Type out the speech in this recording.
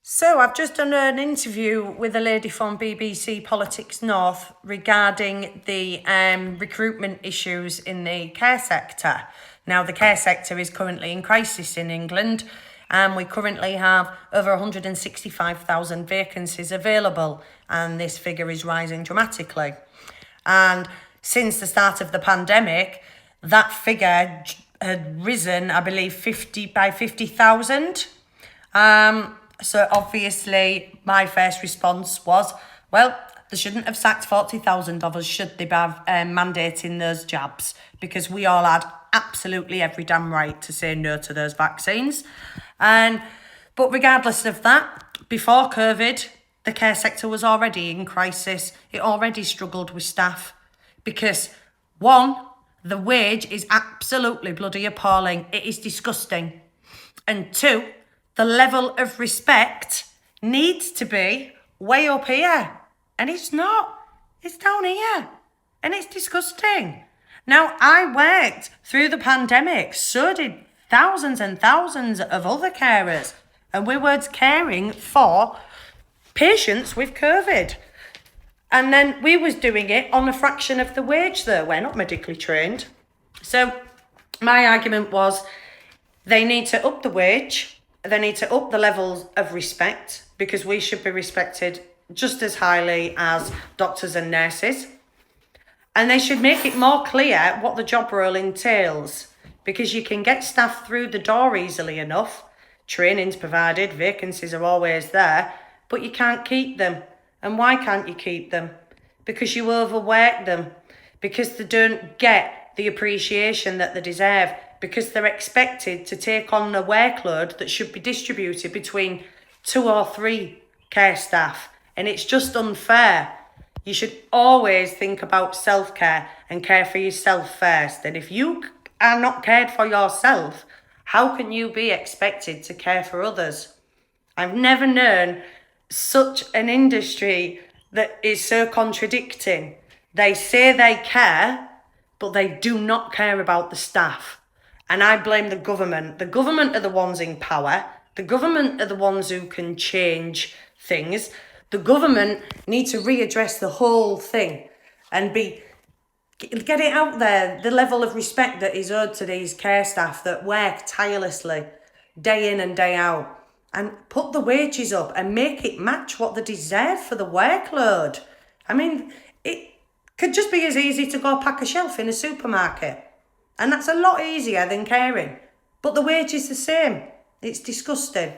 So I've just done an interview with a lady from BBC Politics North regarding the recruitment issues in the care sector. Now, the care sector is currently in crisis in England, and we currently have over 165,000 vacancies available, and this figure is rising dramatically. And since the start of the pandemic, that figure had risen, I believe, 50,000. So obviously my first response was, well, they shouldn't have sacked 40,000 of us, should they be mandating those jabs, because we all had absolutely every damn right to say no to those vaccines. But regardless of that, before COVID, the care sector was already in crisis. It already struggled with staff because, one, the wage is absolutely bloody appalling. It is disgusting. And two, the level of respect needs to be way up here. And it's not. It's down here. And it's disgusting. Now, I worked through the pandemic. So did thousands and thousands of other carers. And we were caring for patients with COVID. And then we was doing it on a fraction of the wage though. We're not medically trained. So my argument was they need to up the wage. They need to up the levels of respect, because we should be respected just as highly as doctors and nurses. And they should make it more clear what the job role entails, because you can get staff through the door easily enough. Training's provided, vacancies are always there, but you can't keep them. And why can't you keep them? Because you overwork them, because they don't get the appreciation that they deserve, because they're expected to take on a workload that should be distributed between 2 or 3 care staff. And it's just unfair. You should always think about self-care and care for yourself first. And if you are not cared for yourself, how can you be expected to care for others? I've never known such an industry that is so contradicting. They say they care, but they do not care about the staff. And I blame the government. The government are the ones in power. The government are the ones who can change things. The government need to readdress the whole thing and get it out there, the level of respect that is owed to these care staff that work tirelessly, day in and day out, and put the wages up and make it match what they deserve for the workload. I mean, it could just be as easy to go pack a shelf in a supermarket. And that's a lot easier than caring. But the wage is the same. It's disgusting.